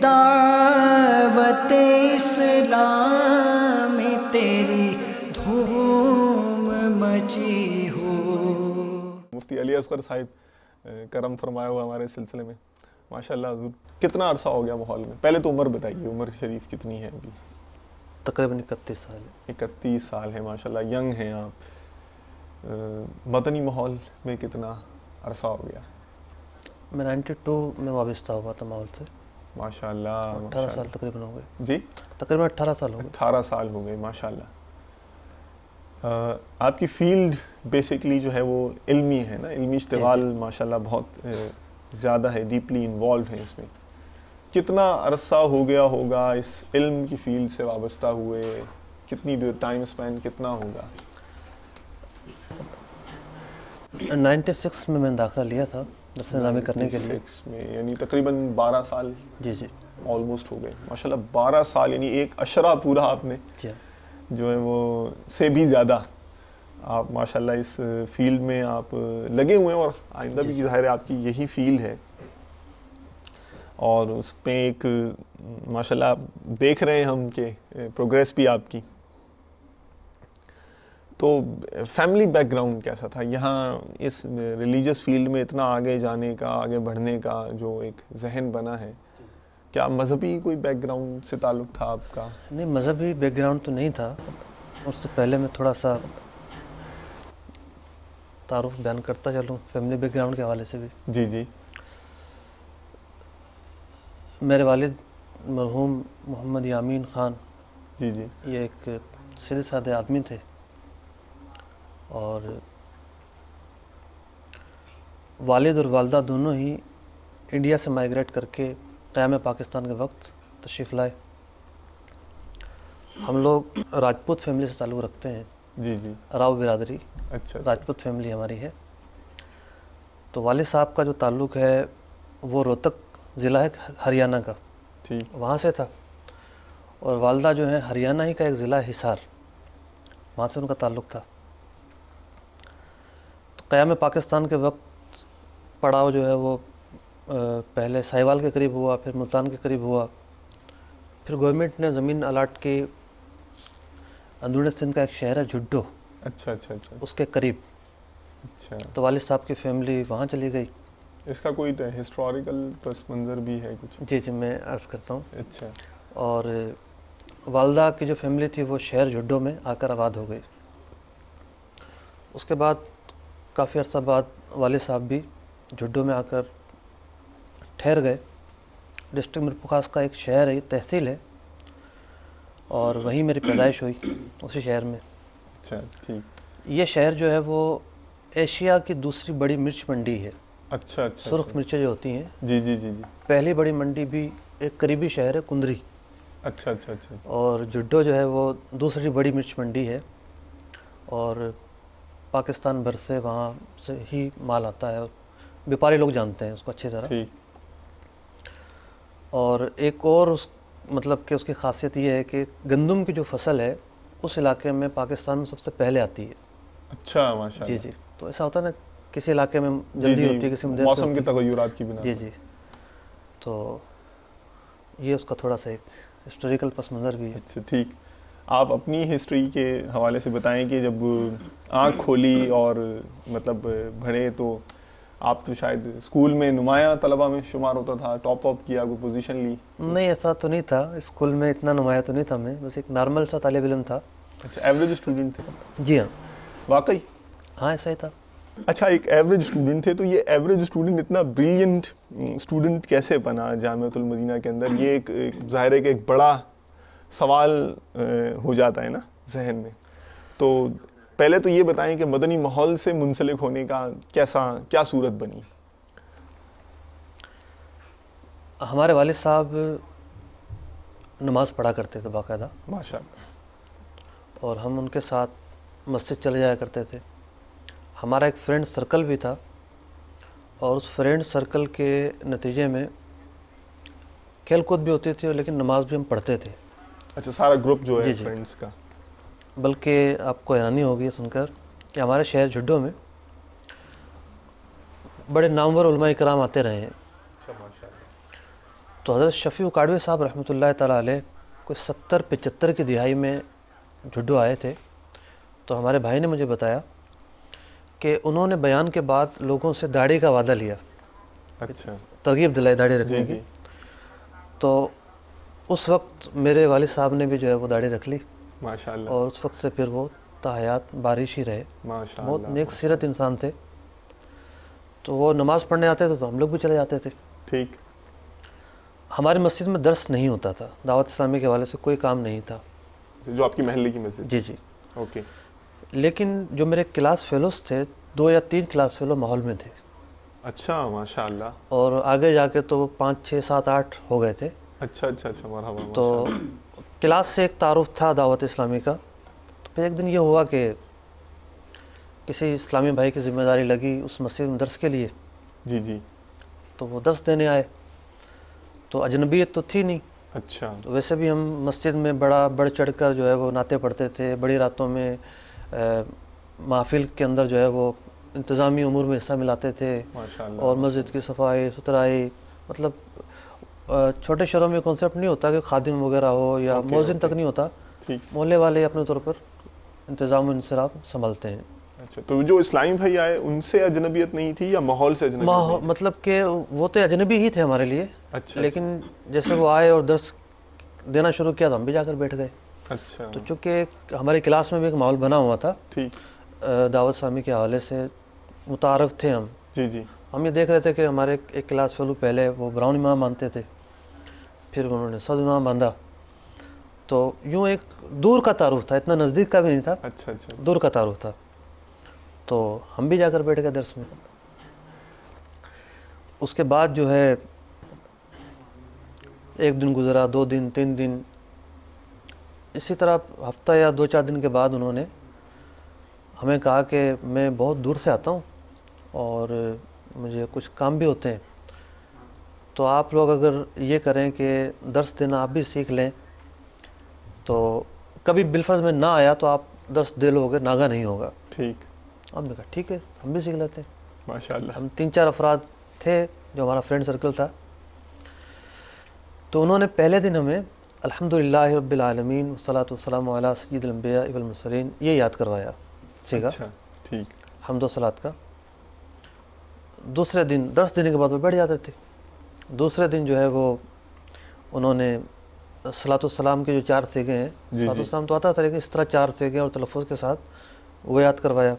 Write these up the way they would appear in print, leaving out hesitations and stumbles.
دعوت اسلام میں تیری دھوم مچی ہو. مفتی علی اصغر صاحب کرم فرمایا ہوا ہمارے سلسلے میں ماشاءاللہ. حضور کتنا عرصہ ہو گیا ماحول میں؟ پہلے تو عمر بتائیے، عمر شریف کتنی ہے ابھی؟ تقریباً 31 سال. 31 سال ہے ماشاءاللہ، ینگ ہیں آپ. مدنی ماحول میں کتنا عرصہ ہو گیا؟ میں 92 میں وابستہ ہوا تھا ماحول سے. ماشاءاللہ 18 سال تقریباً ہو گئے. جی تقریباً 18 سال ہو گئے. 18 سال ہو گئے ماشاءاللہ. آپ کی فیلڈ بیسکلی جو ہے وہ علمی ہے نا، علمی اشتغال ماشاءاللہ بہت زیادہ ہے، ڈیپلی انوالو ہے اس میں. کتنا عرصہ ہو گیا ہوگا اس علم کی فیلڈ سے وابستہ ہوئے؟ کتنی ٹائم اسپین کتنا ہوگا؟ 96 میں میں نے داخلہ لیا تھا درس نظامی کرنے کے لیے. 96 میں یعنی تقریباً 12 سال جی جی آلموسٹ ہو گئے ماشاءاللہ. 12 سال یعنی ایک عشرہ پورا آپ نے جو ہے وہ سے بھی زیادہ آپ ماشاءاللہ اس فیلڈ میں آپ لگے ہوئے ہیں، اور آئندہ بھی ظاہر ہے آپ کی یہی فیلڈ ہے. اور اس پہ ایک ماشاءاللہ آپ دیکھ رہے ہیں ہم کہ پروگریس بھی آپ کی. تو فیملی بیک گراؤنڈ کیسا تھا یہاں اس ریلیجیس فیلڈ میں اتنا آگے جانے کا، آگے بڑھنے کا جو ایک ذہن بنا ہے؟ کیا مذہبی کوئی بیک گراؤنڈ سے تعلق تھا آپ کا؟ نہیں، مذہبی بیک گراؤنڈ تو نہیں تھا. اس سے پہلے میں تھوڑا سا تعارف بیان کرتا چلوں فیملی بیک گراؤنڈ کے حوالے سے بھی. جی جی. میرے والد مرحوم محمد یامین خان، جی جی، یہ ایک سیدھے سادے آدمی تھے، اور والد اور والدہ دونوں ہی انڈیا سے مائیگریٹ کر کے قیام پاکستان کے وقت تشریف لائے. ہم لوگ راجپوت فیملی سے تعلق رکھتے ہیں. جی جی. راؤ برادری، اچھا راجپوت فیملی ہماری ہے. تو والد صاحب کا جو تعلق ہے وہ روہتک ضلع ہے ہریانہ کا، ٹھیک، وہاں سے تھا. اور والدہ جو ہیں ہریانہ ہی کا ایک ضلع ہے حصار، وہاں سے ان کا تعلق تھا. تو قیام پاکستان کے وقت پڑاؤ جو ہے وہ پہلے ساہیوال کے قریب ہوا، پھر ملتان کے قریب ہوا. پھر گورنمنٹ نے زمین الاٹ کی اندرون سندھ کا ایک شہر ہے جھڈو، اچھا اچھا اچھا، اس کے قریب. اچھا. تو والد صاحب کی فیملی وہاں چلی گئی. اس کا کوئی ہسٹوریکل پس منظر بھی ہے کچھ؟ جی جی، میں عرض کرتا ہوں. اچھا. اور والدہ کی جو فیملی تھی وہ شہر جھڈو میں آ کر آباد ہو گئی. اس کے بعد کافی عرصہ بعد والد صاحب بھی جھڈو میں آ کر ٹھہر گئے. ڈسٹرکٹ میرپورخاص کا ایک شہر ہے، یہ تحصیل ہے، اور وہیں میری پیدائش ہوئی اسی شہر میں. اچھا ٹھیک. یہ شہر جو ہے وہ ایشیا کی دوسری بڑی مرچ منڈی ہے. اچھا اچھا. سرخ مرچیں جو ہوتی ہیں، جی جی جی جی. پہلی بڑی منڈی بھی ایک قریبی شہر ہے کندری. اچھا اچھا اچھا. اور جھڈو جو ہے وہ دوسری بڑی مرچ منڈی ہے، اور پاکستان بھر سے وہاں سے ہی مال آتا ہے. بیپاری لوگ جانتے ہیں اس کو اچھی طرح. ٹھیک. اور ایک اور مطلب کہ اس کی خاصیت یہ ہے کہ گندم کی جو فصل ہے اس علاقے میں پاکستان میں سب سے پہلے آتی ہے. اچھا ماشاء اللہ. جی جی. تو ایسا ہوتا ہے نا کسی علاقے میں جلدی ہوتی ہے، کسی میں موسم کے تغیرات کی بنا. جی جی. تو یہ اس کا تھوڑا سا ایک ہسٹوریکل پس منظر بھی ہے. اچھا ٹھیک. آپ اپنی ہسٹری کے حوالے سے بتائیں کہ جب آنکھ کھولی اور مطلب بڑھے تو آپ تو شاید اسکول میں نمایاں طلبہ میں شمار ہوتا تھا، ٹاپ اپ کیا، کوئی پوزیشن لی؟ نہیں، ایسا تو نہیں تھا. اسکول میں اتنا نمایاں تو نہیں تھا میں، بس ایک نارمل سا طالب علم تھا. اچھا، ایوریج اسٹوڈنٹ تھے؟ جی ہاں. واقعی؟ ہاں ایسا ہی تھا. اچھا، ایک ایوریج اسٹوڈنٹ تھے، تو یہ ایوریج اسٹوڈنٹ اتنا بریلینٹ اسٹوڈنٹ کیسے بنا جامعۃ المدینہ کے اندر؟ یہ ایک ظاہر ہے کہ ایک بڑا سوال ہو جاتا ہے نا ذہن میں. تو پہلے تو یہ بتائیں کہ مدنی ماحول سے منسلک ہونے کا کیا صورت بنی؟ ہمارے والد صاحب نماز پڑھا کرتے تھے باقاعدہ، ماشاء اللہ، اور ہم ان کے ساتھ مسجد چلے جایا کرتے تھے. ہمارا ایک فرینڈ سرکل بھی تھا، اور اس فرینڈ سرکل کے نتیجے میں کھیل کود بھی ہوتی تھی، لیکن نماز بھی ہم پڑھتے تھے. اچھا، سارا گروپ جو ہے جی جی. فرینڈس کا. بلکہ آپ کو حیرانی ہوگی سن کر کہ ہمارے شہر جھڈو میں بڑے نامور علماء کرام آتے رہے ہیں. اچھا ماشاء اللہ. تو حضرت شفیع کاڑوی صاحب رحمۃ اللہ تعالیٰ علیہ کوئی 70-75 کی دہائی میں جھڈو آئے تھے. تو ہمارے بھائی نے مجھے بتایا کہ انہوں نے بیان کے بعد لوگوں سے داڑھی کا وعدہ لیا, اچھا, ترغیب دلائی داڑھی رکھنے جی کی. جی, تو اس وقت میرے والد صاحب نے بھی جو ہے وہ داڑھی رکھ لی, ماشاء اللہ, اور اس وقت سے پھر وہ تاحیات بارش ہی رہے. ماشاء بہت اللہ, نیک سیرت انسان تھے. تو وہ نماز پڑھنے آتے تھے تو ہم لوگ بھی چلے جاتے تھے. ٹھیک. ہماری مسجد میں درس نہیں ہوتا تھا, دعوت اسلامی کے حوالے سے کوئی کام نہیں تھا. جو آپ کی محلے کی مسجد؟ جی جی. اوکے. لیکن جو میرے کلاس فیلوز تھے, 2 یا 3 کلاس فیلو ماحول میں تھے. اچھا, ماشاء اللہ. اور آگے جا کے تو 5 6 7 8 ہو گئے تھے. اچھا اچھا اچھا, مرحبا. تو کلاس سے ایک تعارف تھا دعوت اسلامی کا. تو پھر ایک دن یہ ہوا کہ کسی اسلامی بھائی کی ذمہ داری لگی اس مسجد میں درس کے لیے. جی جی. تو وہ درس دینے آئے. تو اجنبیت تو تھی نہیں. اچھا. تو ویسے بھی ہم مسجد میں بڑھ چڑھ کر جو ہے وہ نعتیں پڑھتے تھے. بڑی راتوں میں محفل کے اندر جو ہے وہ انتظامی امور میں حصہ ملاتے تھے. ماشاء اللہ. اور مسجد کی صفائی ستھرائی, مطلب چھوٹے شہروں میں کنسیپٹ نہیں ہوتا کہ خادم وغیرہ ہو یا مؤذن تک نہیں ہوتا. محلے والے اپنے طور پر انتظام و انصراف سنبھالتے ہیں. اچھا, تو جو اسلامی بھائی آئے ان سے اجنبیت نہیں تھی یا ماحول سے اجنبیت؟ مطلب کہ وہ تو اجنبی ہی تھے ہمارے لیے. اچھا. لیکن جیسے وہ آئے اور درس دینا شروع کیا تو ہم بھی جا کر بیٹھ گئے. اچھا. تو چونکہ ہماری کلاس میں بھی ایک ماحول بنا ہوا تھا. ٹھیک. دعوت اسلامی کے حوالے سے متعارف تھے ہم. جی جی. ہم یہ دیکھ رہے تھے کہ ہمارے ایک کلاس فیلو پہلے وہ براؤن امام مانتے تھے, پھر انہوں نے سعد امام باندھا. تو یوں ایک دور کا تعارف تھا, اتنا نزدیک کا بھی نہیں تھا. اچھا اچھا. دور کا تعارف تھا. تو ہم بھی جا کر بیٹھ گئے درس میں. اس کے بعد جو ہے ایک دن گزرا, 2 دن, 3 دن, اسی طرح ہفتہ یا 2-4 دن کے بعد انہوں نے ہمیں کہا کہ میں بہت دور سے آتا ہوں اور مجھے کچھ کام بھی ہوتے ہیں, تو آپ لوگ اگر یہ کریں کہ درس دینا آپ بھی سیکھ لیں تو کبھی بالفرض میں نہ آیا تو آپ درس دے لو گے, ناغہ نہیں ہوگا. ٹھیک. ہم نے کہا ٹھیک ہے, ہم بھی سیکھ لیتے ہیں. ماشاء اللہ. ہم 3-4 افراد تھے جو ہمارا فرینڈ سرکل تھا. تو انہوں نے پہلے دن ہمیں الحمدللہ رب العالمین والصلاۃ والسلام علی سید الانبیاء والمرسلین یہ یاد کروایا سیکھا. اچھا. ٹھیک. حمد و صلاۃ کا. دوسرے دن درس دینے کے بعد وہ بیٹھ جاتے تھے. دوسرے دن جو ہے وہ انہوں نے صلاۃ والسلام کے جو 4 سیغے ہیں, صلاۃ والسلام تو آتا تھا لیکن اس طرح 4 سیغے اور تلفظ کے ساتھ وہ یاد کروایا.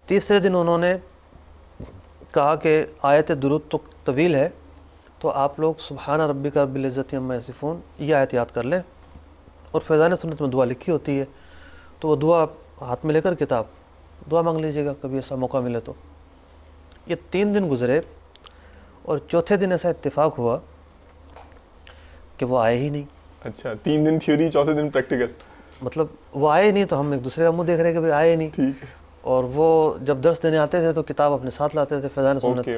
تیسرے دن انہوں نے کہا کہ آیت درود تو طویل ہے تو آپ لوگ سبحان ربک رب العزت عما یصفون یہ آیت یاد کر لیں, اور فیضان سنت میں دعا لکھی ہوتی ہے تو وہ دعا ہاتھ میں لے کر کتاب دعا مانگ لیجیے گا کبھی ایسا موقع ملے تو. یہ 3 دن گزرے اور چوتھے دن ایسا اتفاق ہوا کہ وہ آئے ہی نہیں. اچھا. 3 دن تھیوری, چوتھے دن پریکٹیکل. مطلب وہ آئے نہیں تو ہم ایک دوسرے کا منہ دیکھ رہے کہ بھائی آئے نہیں. ٹھیک ہے. اور وہ جب درس دینے آتے تھے تو کتاب اپنے ساتھ لاتے تھے فیضان سنت.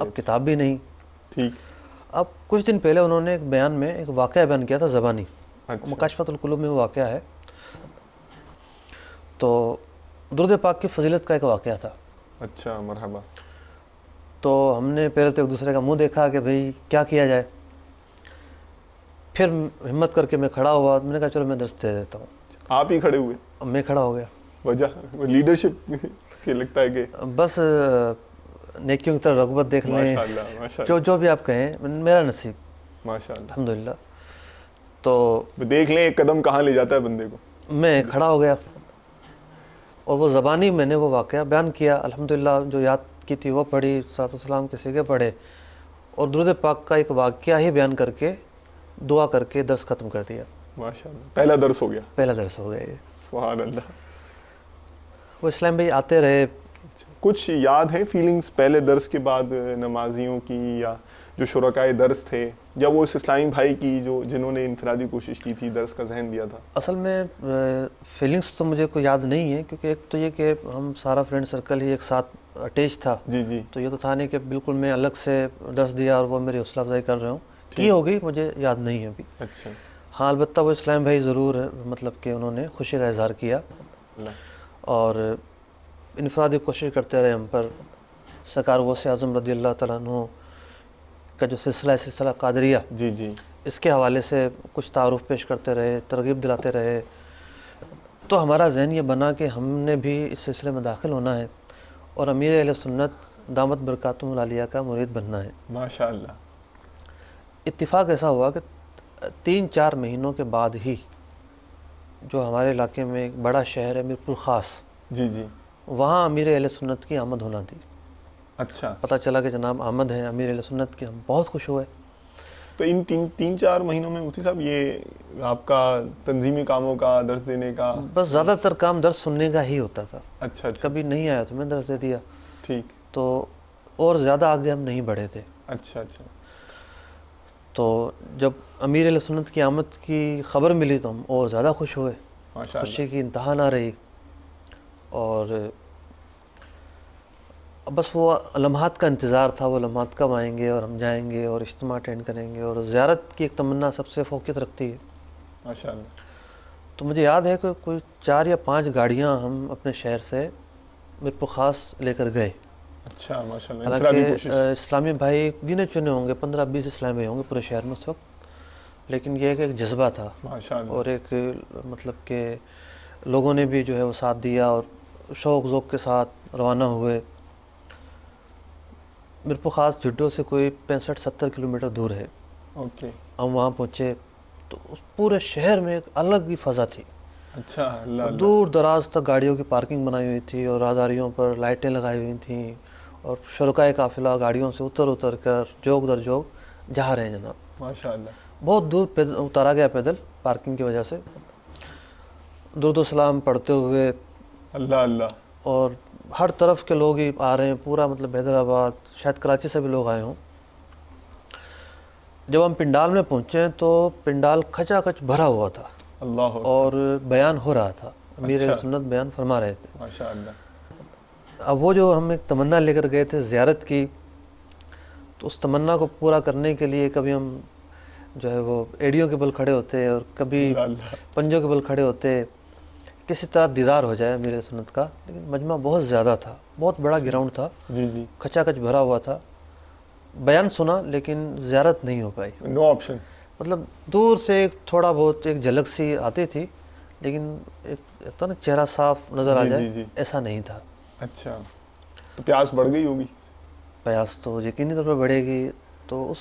اب کتاب بھی نہیں. ٹھیک. اب کچھ دن پہلے انہوں نے ایک بیان میں ایک واقعہ بیان کیا تھا زبانی. مکاشفۃ القلوب میں وہ واقعہ ہے. تو درود پاک کی فضیلت کا ایک واقعہ تھا. اچھا. مرحبا. تو ہم نے پہلے تو ایک دوسرے کا منہ دیکھا کہ بھئی کیا کیا جائے. پھر ہمت کر کے میں کھڑا ہوا, میں نے کہا چلو میں درس دے دیتا ہوں. آپ ہی کھڑے ہوئے؟ میں کھڑا ہو گیا. وجہ لیڈرشپ کی لگتا ہے کہ بس نیکیوں کی طرف رغبت دیکھ لیں, جو بھی آپ کہیں, میرا نصیب. ماشاءاللہ الحمدللہ. تو دیکھ لیں ایک قدم کہاں لے جاتا ہے بندے کو. میں کھڑا ہو گیا اور وہ زبانی میں نے وہ واقعہ بیان کیا. الحمدللہ جو یاد کی تھی وہ پڑھی, صلاۃ والسلام کے سیغے پڑھے, اور درود پاک کا ایک واقعہ ہی بیان کر کے دعا کر کے درس ختم کر دیا. ماشاءاللہ. پہلا درس ہو گیا. پہلا درس ہو گیا یہ. سبحان اللہ. وہ اسلام بھائی آتے رہے. کچھ یاد ہیں فیلنگز پہلے درس کے بعد نمازیوں کی, یا جو شرکائے درس تھے, یا وہ اس اسلامی بھائی کی جنہوں نے انفرادی کوشش کی تھی, درس کا ذہن دیا تھا؟ اصل میں فیلنگز تو مجھے کوئی یاد نہیں ہے, کیونکہ ایک تو یہ کہ ہم سارا فرینڈ سرکل ہی ایک ساتھ اٹیچ تھا. جی جی. تو یہ تو تھا نہیں کہ بالکل میں الگ سے درس دیا اور وہ میری حوصلہ افزائی کر رہے ہوں. کی ہوگی مجھے یاد نہیں ہے ابھی. اچھا. ہاں البتہ وہ اسلام بھائی ضرور مطلب کہ انہوں نے خوشی کا اظہار کیا اور انفرادی کوشش کرتے رہے ہم پر. سرکار غوث اعظم رضی اللہ تعالیٰ عنہ کا جو سلسلہ ہے، سلسلہ قادریہ، جی جی اس کے حوالے سے کچھ تعارف پیش کرتے رہے، ترغیب دلاتے رہے، تو ہمارا ذہن یہ بنا کہ ہم نے بھی اس سلسلے میں داخل ہونا ہے اور امیر اہل سنت دامت برکاتہم العالیہ کا مرید بننا ہے۔ ماشاء اللہ۔ اتفاق ایسا ہوا کہ 3-4 مہینوں کے بعد ہی جو ہمارے علاقے میں ایک بڑا شہر ہے میرپور خاص، جی جی وہاں امیر اہل سنت کی آمد ہونا تھی۔ اچھا، پتہ چلا کہ جناب آمد ہے امیر اہل سنت کی، ہم بہت خوش ہوئے۔ تو ان 3-4 مہینوں میں مفتی صاحب یہ آپ کا تنظیمی کاموں کا، درس دینے کا؟ بس زیادہ تر کام درس سننے کا ہی ہوتا تھا۔ اچھا اچھا، کبھی نہیں آیا تو میں درس دے دیا، ٹھیک، تو اور زیادہ آگے ہم نہیں بڑھے تھے۔ اچھا اچھا، تو جب امیر اہل سنت کی آمد کی خبر ملی تو ہم اور زیادہ خوش ہوئے، ماشاء اللہ۔ خوشی کی انتہا نہ رہی، اور بس وہ لمحات کا انتظار تھا، وہ لمحات کب آئیں گے اور ہم جائیں گے اور اجتماع اٹینڈ کریں گے، اور زیارت کی ایک تمنا سب سے فوقیت رکھتی ہے۔ ماشاء اللہ۔ تو مجھے یاد ہے کہ کوئی 4 یا 5 گاڑیاں ہم اپنے شہر سے میرپور خاص لے کر گئے۔ اچھا، ماشاء اللہ، انفرادی حالانکہ کوشش۔ اسلامی بھائی گنے چنے ہوں گے، 15-20 اسلامی بھائی ہوں گے پورے شہر میں اس وقت، لیکن یہ ایک جذبہ تھا، ماشاء اللہ۔ اور ایک مطلب کہ لوگوں نے بھی جو ہے وہ ساتھ دیا اور شوق ذوق کے ساتھ روانہ ہوئے۔ میرپور خاص جھڈو سے کوئی 65-70 کلومیٹر دور ہے۔ اوکے، ہم وہاں پہنچے تو اس پورے شہر میں ایک الگ ہی فضا تھی۔ اچھا، اللہ اللہ۔ دور دراز تک گاڑیوں کی پارکنگ بنائی ہوئی تھی اور راہداریوں پر لائٹیں لگائی ہوئی تھیں، اور شرکائے قافلہ گاڑیوں سے اتر کر جوگ در جوگ جا رہے ہیں جناب۔ ماشاء اللہ۔ بہت دور اتارا گیا پیدل پارکنگ کی وجہ سے، درود و سلام پڑھتے ہوئے، اللہ اللہ۔ اور ہر طرف کے لوگ ہی آ رہے ہیں، پورا مطلب حیدرآباد، شاید کراچی سے بھی لوگ آئے ہوں۔ جب ہم پنڈال میں پہنچے تو پنڈال کھچا کھچ بھرا ہوا تھا، اللہ اکبر۔ اور بیان ہو رہا تھا، امیر اچھا۔ سنت بیان فرما رہے تھے۔ ماشاء اللہ۔ اب وہ جو ہم ایک تمنا لے کر گئے تھے زیارت کی، تو اس تمنا کو پورا کرنے کے لیے کبھی ہم جو ہے وہ ایڑیوں کے بل کھڑے ہوتے اور کبھی اللہ اللہ۔ پنجوں کے بل کھڑے ہوتے، کسی طرح دیدار ہو جائے امیر سنت کا۔ لیکن مجمع بہت زیادہ تھا، بہت بڑا گراؤنڈ تھا، جی جی، کھچا کھچ بھرا ہوا تھا۔ بیان سنا لیکن زیارت نہیں ہو پائی، نو آپشن۔ مطلب دور سے ایک تھوڑا بہت ایک جھلک سی آتی تھی، لیکن ایک ہوتا نا چہرہ صاف نظر آ جی جائے، جی جی۔ ایسا نہیں تھا۔ اچھا، تو پیاس بڑھ گئی ہوگی؟ پیاس تو یقینی طور پر بڑھے گی۔ تو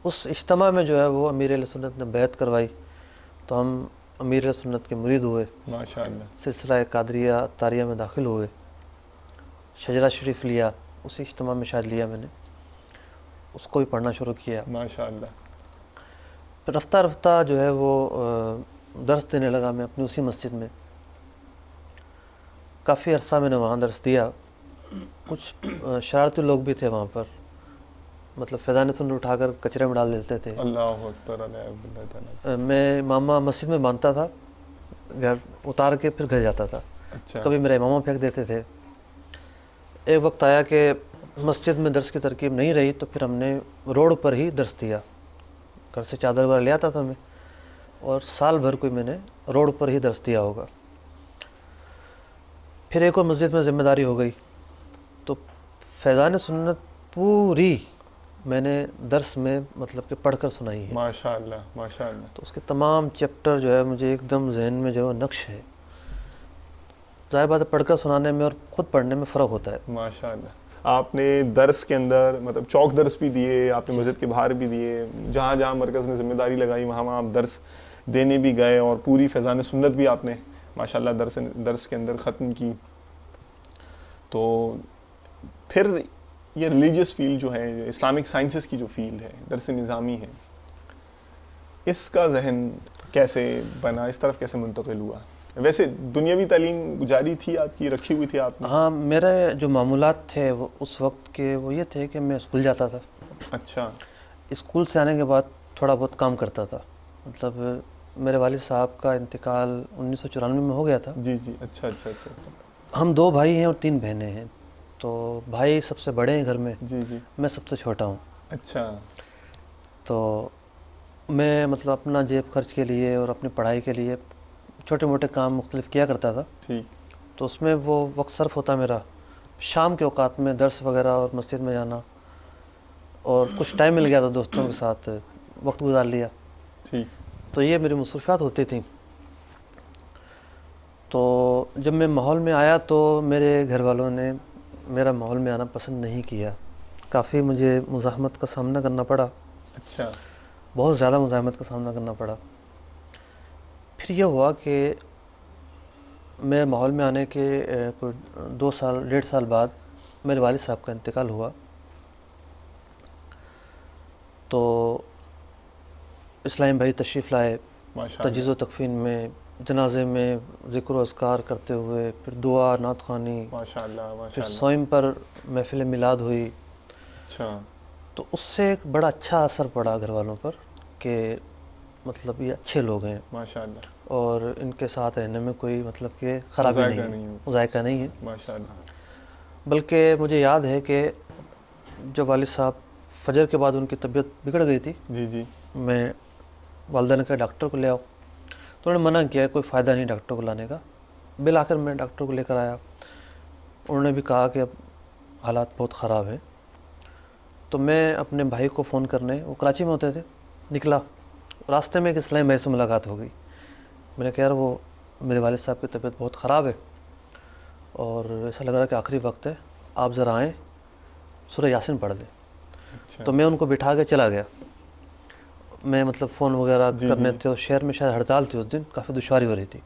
اس اجتماع میں جو ہے وہ امیر اہل سنت نے بیعت کروائی، تو ہم امیر اہل سنت کے مرید ہوئے، ماشاء اللہ۔ سلسلہ قادریہ طاریہ میں داخل ہوئے، شجرہ شریف لیا، اسی اجتماع میں شاید لیا میں نے، اس کو بھی پڑھنا شروع کیا۔ ماشاء اللہ۔ پھر رفتہ رفتہ جو ہے وہ درس دینے لگا میں اپنی اسی مسجد میں۔ کافی عرصہ میں نے وہاں درس دیا۔ کچھ شرارتی لوگ بھی تھے وہاں پر، مطلب فیضان سنت اٹھا کر کچرے میں ڈال دیتے تھے۔ اللہ اکبر، اللہ تعالیٰ۔ میں امامہ مسجد میں باندھتا تھا، گھر اتار کے پھر گھر جاتا تھا۔ اچھا، کبھی میرا امامہ پھینک دیتے تھے۔ ایک وقت آیا کہ مسجد میں درس کی ترکیب نہیں رہی، تو پھر ہم نے روڈ پر ہی درس دیا۔ گھر سے چادر وغیرہ لے آتا تھا میں، اور سال بھر کوئی میں نے روڈ پر ہی درس دیا ہوگا۔ پھر ایک اور مسجد میں ذمہ داری ہو گئی، تو فیضان سنت پوری میں نے درس میں مطلب کہ پڑھ کر سنائی ہے۔ ماشاء اللہ، ماشاء اللہ۔ تو اس کے تمام چیپٹر جو ہے مجھے ایک دم ذہن میں جو ہے نقش ہے۔ ظاہر بات ہے پڑھ کر سنانے میں اور خود پڑھنے میں فرق ہوتا ہے۔ ماشاء اللہ۔ آپ نے درس کے اندر مطلب چوک درس بھی دیے، آپ نے مسجد کے باہر بھی دیے، جہاں جہاں مرکز نے ذمہ داری لگائی وہاں وہاں آپ درس دینے بھی گئے، اور پوری فیضان سنت بھی آپ نے ماشاء اللہ درس کے اندر ختم کی۔ تو پھر یہ ریلیجیس فیلڈ جو ہے، اسلامک سائنسز کی جو فیلڈ ہے، درس نظامی ہے، اس کا ذہن کیسے بنا، اس طرف کیسے منتقل ہوا؟ ویسے دنیاوی تعلیم جاری تھی آپ کی، رکھی ہوئی تھی آپ نے؟ ہاں، میرے جو معمولات تھے وہ اس وقت کے وہ یہ تھے کہ میں اسکول جاتا تھا۔ اچھا، اسکول سے آنے کے بعد تھوڑا بہت کام کرتا تھا۔ مطلب میرے والد صاحب کا انتقال 1994 میں ہو گیا تھا۔ جی جی، اچھا اچھا اچھا اچھا۔ ہم 2 بھائی ہیں اور 3 بہنیں ہیں، تو بھائی سب سے بڑے ہیں گھر میں، جی جی، میں سب سے چھوٹا ہوں۔ اچھا، تو میں مطلب اپنا جیب خرچ کے لیے اور اپنی پڑھائی کے لیے چھوٹے موٹے کام مختلف کیا کرتا تھا۔ ٹھیک، تو اس میں وہ وقت صرف ہوتا میرا شام کے اوقات میں درس وغیرہ اور مسجد میں جانا، اور کچھ ٹائم مل گیا تو دوستوں کے ساتھ وقت گزار لیا. ٹھیک. تو یہ میری مصروفیات ہوتی تھیں. تو جب میں ماحول میں آیا تو میرے گھر والوں نے میرا ماحول میں آنا پسند نہیں کیا. کافی مجھے مزاحمت کا سامنا کرنا پڑا. اچھا. بہت زیادہ مزاحمت کا سامنا کرنا پڑا. پھر یہ ہوا کہ میں ماحول میں آنے کے کوئی 1.5 سال بعد میرے والد صاحب کا انتقال ہوا. تو اسلام بھائی تشریف لائے تجہیز و تکفین میں, جنازے میں ذکر و اذکار کرتے ہوئے, پھر دعا نعت خوانی, پھر سوئم پر محفل میلاد ہوئی. اچھا. تو اس سے ایک بڑا اچھا اثر پڑا گھر والوں پر کہ مطلب یہ اچھے لوگ ہیں ماشاءاللہ, اور ان کے ساتھ رہنے میں کوئی مطلب کہ خرابی ذائقہ نہیں ہے ماشاءاللہ. بلکہ مجھے یاد ہے کہ جب والد صاحب فجر کے بعد ان کی طبیعت بگڑ گئی تھی, جی جی, میں والدہ نے کہا ڈاکٹر کو لے آؤ. تو انہوں نے منع کیا, کوئی فائدہ نہیں ڈاکٹر کو لانے کا. بالآخر میں ڈاکٹر کو لے کر آیا. انہوں نے بھی کہا کہ اب حالات بہت خراب ہیں. تو میں اپنے بھائی کو فون کرنے, وہ کراچی میں ہوتے تھے, نکلا. راستے میں ایک اسلام بھائی سے ملاقات ہو گئی. میں نے کہا یار وہ میرے والد صاحب کی طبیعت بہت خراب ہے اور ایسا لگ رہا کہ آخری وقت ہے, آپ ذرا آئیں سورہ یاسین پڑھ دیں. تو میں ان کو بٹھا کے چلا گیا. میں مطلب فون وغیرہ کرنے تھے, اور شہر میں شاید ہڑتال تھی اس دن, کافی دشواری ہو رہی تھی.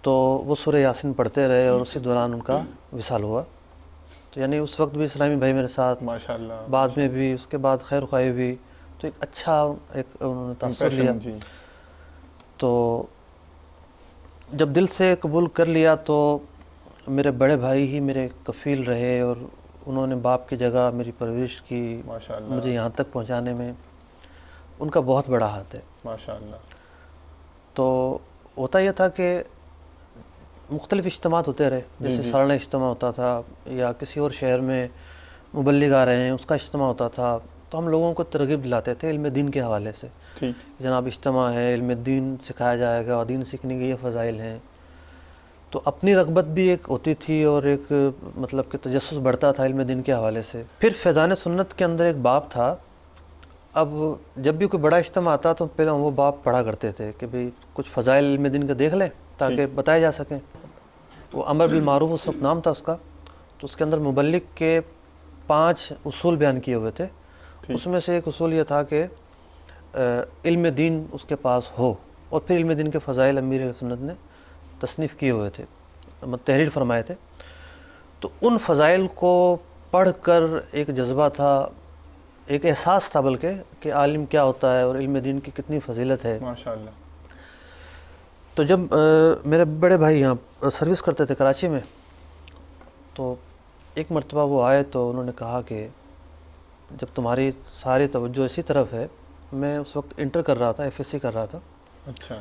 تو وہ سورہ یاسین پڑھتے رہے اور اسی دوران ان کا وصال ہوا. تو یعنی اس وقت بھی اسلامی بھائی میرے ساتھ, ماشاءاللہ, بعد میں بھی, اس کے بعد خیر خواہی بھی. تو ایک اچھا ایک انہوں نے تاثر لیا. تو جب دل سے قبول کر لیا تو میرے بڑے بھائی ہی میرے کفیل رہے, اور انہوں نے باپ کی جگہ میری پرورش کی. مجھے یہاں تک پہنچانے میں ان کا بہت بڑا ہاتھ ہے ماشاءاللہ. تو ہوتا یہ تھا کہ مختلف اجتماعات ہوتے رہے, جیسے سالانہ اجتماع ہوتا تھا, یا کسی اور شہر میں مبلغ آ رہے ہیں اس کا اجتماع ہوتا تھا. تو ہم لوگوں کو ترغیب دلاتے تھے علم دین کے حوالے سے. جناب اجتماع ہے, علم دین سکھایا جائے گا, اور دین سیکھنے کے یہ فضائل ہیں. تو اپنی رغبت بھی ایک ہوتی تھی, اور ایک مطلب کہ تجسس بڑھتا تھا علم دین کے حوالے سے. پھر فیضان سنت کے اندر ایک باب تھا. اب جب بھی کوئی بڑا اجتماع آتا تو پہلے وہ باب پڑھا کرتے تھے کہ بھئی کچھ فضائل علم دین کا دیکھ لیں تاکہ بتائے جا سکیں. وہ امر بالمعروف اس وقت نام تھا اس کا. تو اس کے اندر مبلغ کے 5 اصول بیان کیے ہوئے تھے. اس میں سے ایک اصول یہ تھا کہ علم دین اس کے پاس ہو, اور پھر علم دین کے فضائل امیر سنت نے تصنیف کیے ہوئے تھے, تحریر فرمائے تھے. تو ان فضائل کو پڑھ کر ایک جذبہ تھا, ایک احساس تھا بلکہ, کہ عالم کیا ہوتا ہے اور علم دین کی کتنی فضیلت ہے ماشاءاللہ. تو جب میرے بڑے بھائی یہاں سروس کرتے تھے کراچی میں, تو ایک مرتبہ وہ آئے تو انہوں نے کہا کہ جب تمہاری ساری توجہ اسی طرف ہے, میں اس وقت انٹر کر رہا تھا, FSC کر رہا تھا, اچھا,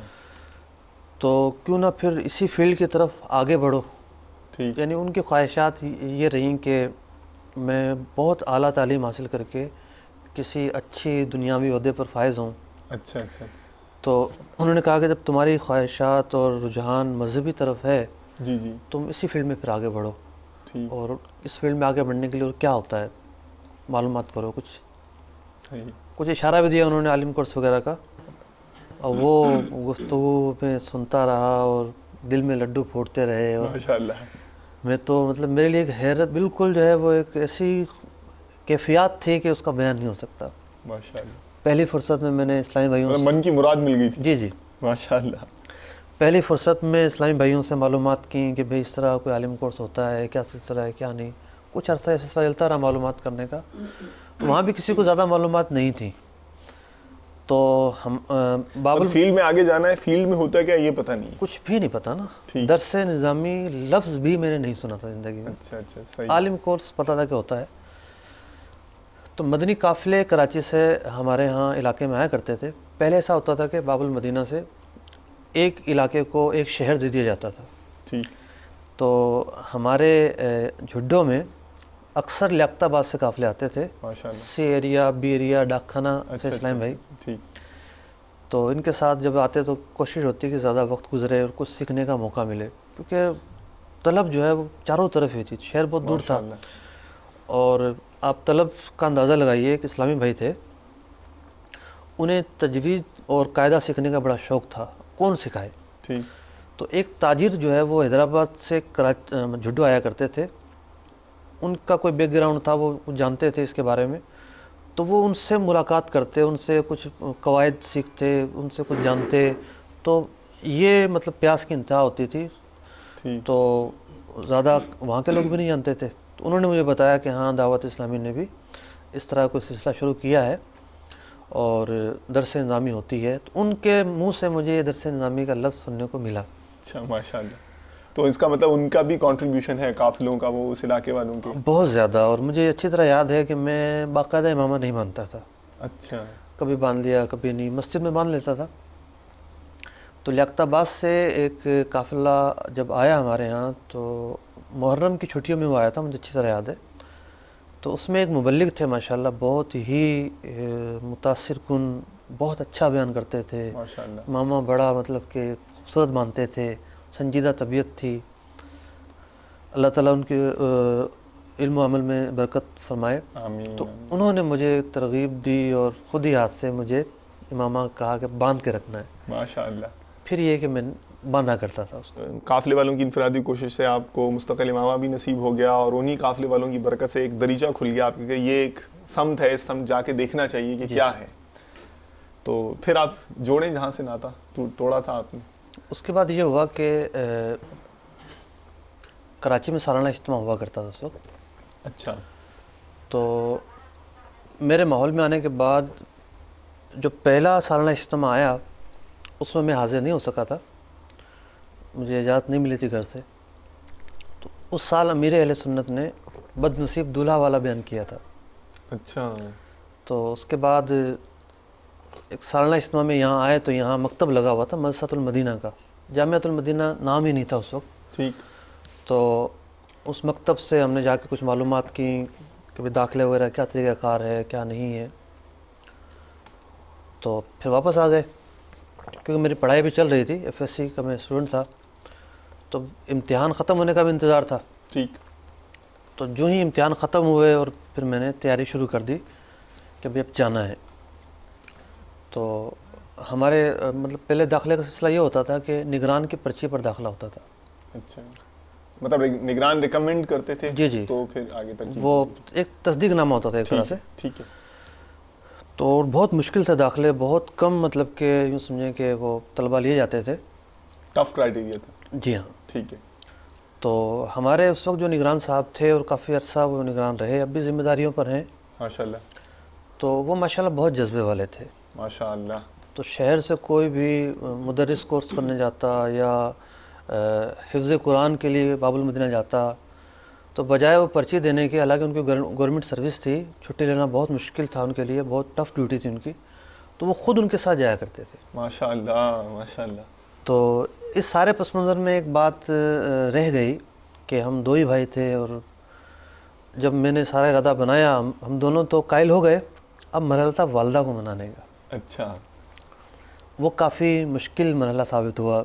تو کیوں نہ پھر اسی فیلڈ کی طرف آگے بڑھو. یعنی ان کی خواہشات یہ رہیں کہ میں بہت اعلیٰ تعلیم حاصل کر کے کسی اچھی دنیاوی عہدے پر فائز ہوں. اچھا اچھا. تو انہوں نے کہا کہ جب تمہاری خواہشات اور رجحان مذہبی طرف ہے, جی جی, تم اسی فیلڈ میں پھر آگے بڑھو, اور اس فیلڈ میں آگے بڑھنے کے لیے کیا ہوتا ہے معلومات کرو. کچھ اشارہ بھی دیا انہوں نے عالم کورس وغیرہ کا, اور وہ گفتگو میں سنتا رہا اور دل میں لڈو پھوٹتے رہے. اور ماشاءاللہ, میں تو مطلب میرے لیے ایک حیرت بالکل جو ہے وہ ایک ایسی کیفیات تھی کہ اس کا بیان نہیں ہو سکتا. ماشاءاللہ. پہلی فرصت میں میں نے اسلامی بھائیوں من کی مراد مل گئی تھی. جی جی ماشاءاللہ. پہلی فرصت میں اسلامی بھائیوں سے معلومات کی کہ بھئی اس طرح کوئی عالم کورس ہوتا ہے, کیا سلسلہ ہے کیا نہیں. کچھ عرصہ ایسا چلتا رہا معلومات کرنے کا. تو وہاں بھی کسی کو زیادہ معلومات نہیں تھی. تو ہم بابل فیلڈ میں آگے جانا ہے, فیلڈ میں ہوتا ہے کیا یہ پتہ نہیں, کچھ بھی نہیں پتہ نا. درس نظامی لفظ بھی میں نے نہیں سنا تھا زندگی میں. اچھا اچھا, صحیح. عالم کورس پتہ تھا کہ ہوتا ہے. تو مدنی قافلے کراچی سے ہمارے ہاں علاقے میں آیا کرتے تھے. پہلے ایسا ہوتا تھا کہ باب المدینہ سے ایک علاقے کو ایک شہر دے دیا جاتا تھا. ٹھیک. تو ہمارے جھڈوں میں اکثر لیاقت آباد سے قافلے آتے تھے, سی ایریا, بی ایریا, ڈاک خانہ سے اسلام بھائی. ٹھیک. تو ان کے ساتھ جب آتے تو کوشش ہوتی کہ زیادہ وقت گزرے اور کچھ سیکھنے کا موقع ملے, کیونکہ طلب جو ہے وہ چاروں طرف ہی تھی. شہر بہت دور تھا, اور آپ طلب کا اندازہ لگائیے، ایک اسلامی بھائی تھے، انہیں تجوید اور قاعدہ سیکھنے کا بڑا شوق تھا، کون سکھائے؟ ٹھیک. تو ایک تاجر جو ہے وہ حیدرآباد سے جھڈو آیا کرتے تھے، ان کا کوئی بیک گراؤنڈ تھا، وہ جانتے تھے اس کے بارے میں، تو وہ ان سے ملاقات کرتے، ان سے کچھ قواعد سیکھتے، ان سے کچھ جانتے، تو یہ مطلب پیاس کی انتہا ہوتی تھی. تو زیادہ وہاں کے لوگ بھی نہیں جانتے تھے، تو انہوں نے مجھے بتایا کہ ہاں دعوت اسلامی نے بھی اس طرح کوئی سلسلہ شروع کیا ہے اور درس نظامی ہوتی ہے. تو ان کے منہ سے مجھے درس نظامی کا لفظ سننے کو ملا. اچھا ماشاء اللہ. تو اس کا مطلب ان کا بھی کنٹریبیوشن ہے قافلوں کا، وہ اس علاقے والوں کے؟ بہت زیادہ. اور مجھے اچھی طرح یاد ہے کہ میں باقاعدہ امامہ نہیں باندھتا تھا. اچھا. کبھی باندھ لیا کبھی نہیں، مسجد میں باندھ لیتا تھا. تو لیاقت آباد سے ایک قافلہ جب آیا ہمارے ہاں، تو محرم کی چھٹیوں میں وہ آیا تھا، مجھے اچھی طرح یاد ہے. تو اس میں ایک مبلغ تھے ماشاءاللہ، بہت ہی متاثر کن، بہت اچھا بیان کرتے تھے. ماشاءاللہ. ماما بڑا مطلب کہ خوبصورت مانتے تھے، سنجیدہ طبیعت تھی. اللہ تعالیٰ ان کے علم و عمل میں برکت فرمائے. آمین. تو انہوں نے مجھے ترغیب دی اور خود ہی ہاتھ سے مجھے امامہ کہا کہ باندھ کے رکھنا ہے. ماشاءاللہ. پھر یہ کہ میں باندھا کرتا تھا اس کو. قافلے والوں کی انفرادی کوشش سے آپ کو مستقل امامہ بھی نصیب ہو گیا، اور انہی قافلے والوں کی برکت سے ایک دریچہ کھل گیا آپ کے کہ یہ ایک سمت ہے، اس سمت جا کے دیکھنا چاہیے کہ کیا ہے. تو پھر آپ جوڑیں جہاں سے ناتا توڑا تھا آپ نے. اس کے بعد یہ ہوا کہ کراچی میں سالانہ اجتماع ہوا کرتا تھا اس وقت. اچھا. تو میرے ماحول میں آنے کے بعد جو پہلا سالانہ اجتماع آیا اس میں حاضر نہیں ہو سکا تھا، مجھے اجازت نہیں ملی تھی گھر سے. تو اس سال امیر اہل سنت نے بد نصیب دولہا والا بیان کیا تھا. اچھا. تو اس کے بعد ایک سالانہ اجتماع میں یہاں آئے تو یہاں مکتب لگا ہوا تھا مدرسۃ المدینہ کا، جامعۃ المدینہ نام ہی نہیں تھا اس وقت. ٹھیک. تو اس مکتب سے ہم نے جا کے کچھ معلومات کی کہ بھئی داخلے وغیرہ کیا طریقہ کار ہے کیا نہیں ہے. تو پھر واپس آ گئے کیونکہ میری پڑھائی بھی چل رہی تھی، ایف ایس سی کا میں اسٹوڈنٹ تھا. تو امتحان ختم ہونے کا بھی انتظار تھا. ٹھیک. تو جو ہی امتحان ختم ہوئے اور پھر میں نے تیاری شروع کر دی کہ ابھی اب جانا ہے. تو ہمارے مطلب پہلے داخلے کا سلسلہ یہ ہوتا تھا کہ نگران کی پرچی پر داخلہ ہوتا تھا. اچھا. مطلب نگران ریکمینڈ کرتے تھے؟ جی جی. تو پھر آگے تک وہ ایک تصدیق نامہ ہوتا تھا ایک طرح سے. ٹھیک ہے. تو بہت مشکل تھے داخلے، بہت کم مطلب کہ یوں سمجھیں کہ وہ طلبہ لیے جاتے تھے. ٹف کرائٹیریا تھا. جی ہاں. ٹھیک ہے. تو ہمارے اس وقت جو نگران صاحب تھے اور کافی عرصہ وہ نگران رہے، اب بھی ذمہ داریوں پر ہیں. ماشاءاللہ. تو وہ ماشاءاللہ بہت جذبے والے تھے. ماشاءاللہ. تو شہر سے کوئی بھی مدرس کورس کرنے جاتا یا حفظ قرآن کے لیے باب المدینہ جاتا، تو بجائے وہ پرچی دینے کے، حالانکہ ان کی گورنمنٹ سروس تھی، چھٹی لینا بہت مشکل تھا ان کے لیے، بہت ٹف ڈیوٹی تھی ان کی، تو وہ خود ان کے ساتھ جایا کرتے تھے. ماشاءاللہ. ماشاءاللہ. تو اس سارے پس منظر میں ایک بات رہ گئی کہ ہم دو ہی بھائی تھے، اور جب میں نے سارا ارادہ بنایا ہم دونوں تو قائل ہو گئے، اب مرحلہ تھا والدہ کو منانے کا. اچھا. وہ کافی مشکل مرحلہ ثابت ہوا،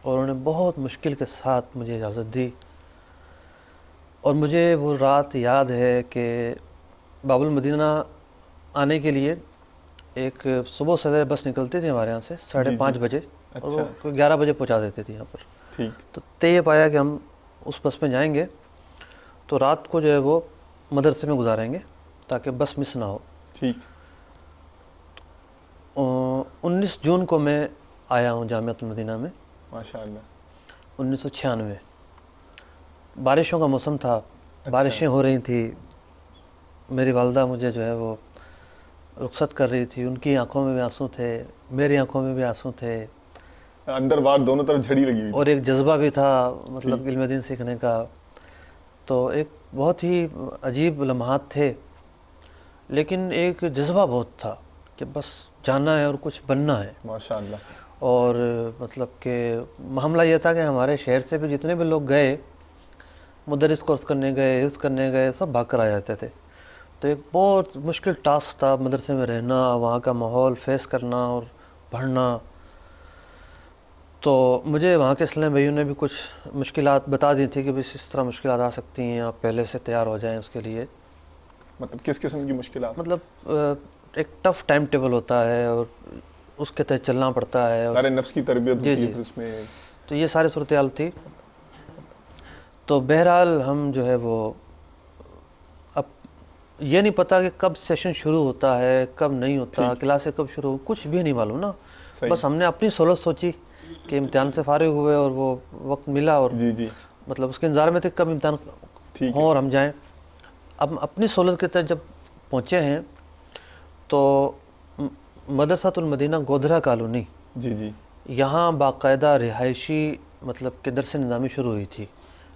اور انہوں نے بہت مشکل کے ساتھ مجھے اجازت دی. اور مجھے وہ رات یاد ہے کہ باب المدینہ آنے کے لیے ایک صبح سویرے بس نکلتی تھی ہمارے یہاں سے 5:30 بجے، اور وہ 11 بجے پہنچا دیتے تھے یہاں پر. ٹھیک. تو طے یہ پایا کہ ہم اس بس میں جائیں گے تو رات کو جو ہے وہ مدرسے میں گزاریں گے تاکہ بس مس نہ ہو. ٹھیک. 19 جون کو میں آیا ہوں جامعۃ المدینہ میں. ماشاءاللہ. 1996. بارشوں کا موسم تھا، بارشیں ہو رہی تھیں. میری والدہ مجھے جو ہے وہ رخصت کر رہی تھی، ان کی آنکھوں میں بھی آنسو تھے، میری آنکھوں میں بھی آنسو تھے، اندر باہر دونوں طرف جھڑی لگی ہوئی. اور ایک جذبہ بھی تھا مطلب علم دین سیکھنے کا. تو ایک بہت ہی عجیب لمحات تھے، لیکن ایک جذبہ بہت تھا کہ بس جانا ہے اور کچھ بننا ہے. ماشاءاللہ. اور مطلب کہ معاملہ یہ تھا کہ ہمارے شہر سے بھی جتنے بھی لوگ گئے، مدرس کورس کرنے گئے، حفظ کرنے گئے، سب بھاگ کر آ جاتے تھے. تو ایک بہت مشکل ٹاسک تھا مدرسے میں رہنا، وہاں کا ماحول فیس کرنا اور پڑھنا. تو مجھے وہاں کے اسلامی بھائیوں نے بھی کچھ مشکلات بتا دی تھی کہ بس اس طرح مشکلات آ سکتی ہیں، آپ پہلے سے تیار ہو جائیں اس کے لیے. مطلب کس قسم کی مشکلات؟ مطلب ایک ٹف ٹائم ٹیبل ہوتا ہے اور اس کے تحت چلنا پڑتا ہے، سارے نفس کی تربیت ہوتی ہے پھر اس میں. تو یہ ساری صورتحال تھی. تو بہرحال ہم جو ہے وہ اب یہ نہیں پتا کہ کب سیشن شروع ہوتا ہے کب نہیں ہوتا، کلاسیں کب شروع، کچھ بھی نہیں معلوم نا. بس ہم نے اپنی سہولت سوچی کہ امتحان سے فارغ ہوئے اور وہ وقت ملا اور مطلب اس کے انتظار میں تھے کب امتحان ہوں اور ہم جائیں. اب اپنی سہولت کے تحت جب پہنچے ہیں تو مدرسۃ المدینہ گودھرا کالونی، یہاں باقاعدہ رہائشی مطلب کہ درس نظامی شروع ہوئی تھی.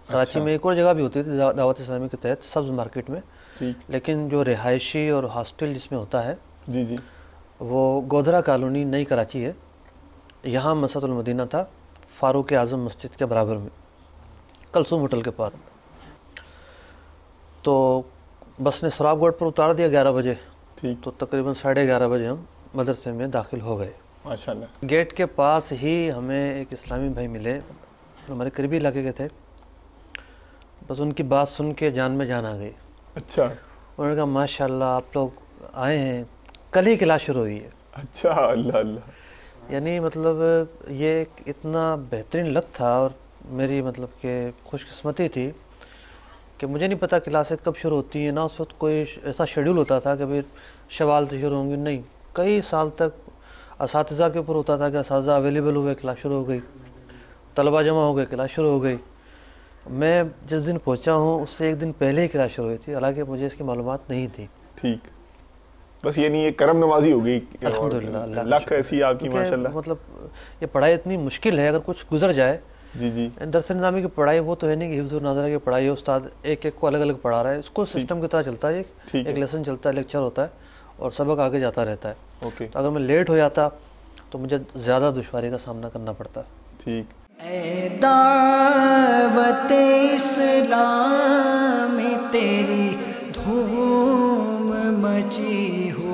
کراچی میں ایک اور جگہ بھی ہوتی تھی دعوت اسلامی کے تحت سبز مارکیٹ میں، لیکن جو رہائشی اور ہاسٹل جس میں ہوتا ہے وہ گودھرا کالونی نئی کراچی ہے. یہاں مدرسۃ المدینہ تھا فاروق اعظم مسجد کے برابر میں، کلثوم ہوٹل کے پاس. تو بس نے سراب گوٹ پر اتار دیا 11 بجے، تو تقریباً 11:30 بجے ہم مدرسے میں داخل ہو گئے. ماشاءاللہ. گیٹ کے پاس ہی ہمیں ایک اسلامی بھائی ملے، ہمارے قریبی علاقے کے تھے. بس ان کی بات سن کے جان میں جان آ گئی. اچھا. انہوں نے کہا ماشاءاللہ آپ لوگ آئے ہیں، کل ہی کلاس شروع ہوئی ہے. اچھا. اللہ اللہ. یعنی مطلب یہ ایک اتنا بہترین لک تھا اور میری مطلب کہ خوش قسمتی تھی کہ مجھے نہیں پتا کلاسیں کب شروع ہوتی ہیں، نہ اس وقت کوئی ایسا شیڈول ہوتا تھا کہ بھئی شوال سے شروع ہوں گی. نہیں، کئی سال تک اساتذہ کے اوپر ہوتا تھا کہ اساتذہ اویلیبل ہوئے کلاس شروع ہو گئی، طلبہ جمع ہو گئے کلاس شروع ہو گئی. میں جس دن پہنچا ہوں اس سے ایک دن پہلے ہی کلاس شروع ہوئی تھی، حالانکہ مجھے اس کی معلومات نہیں تھی. ٹھیک. بس یہ نہیں، یہ کرم نوازی ہو گئی. الحمدللہ. اللہ ایسی آپ کی ماشاءاللہ. مطلب یہ پڑھائی اتنی مشکل ہے، اگر کچھ گزر جائے. درس نظامی کی پڑھائی وہ تو ہے نہیں کہ حفظ و ناظرہ کی پڑھائی ہے، استاد ایک ایک کو الگ الگ پڑھا رہا ہے. اس کو سسٹم کی طرح چلتا ہے، ایک لیسن چلتا ہے، لیکچر ہوتا ہے اور سبق آگے جاتا رہتا ہے. تو اگر میں لیٹ ہو جاتا تو مجھے زیادہ دشواری کا سامنا کرنا پڑتا. ٹھیک. اے دعوت اسلام میں تیری دھوم مچی ہو.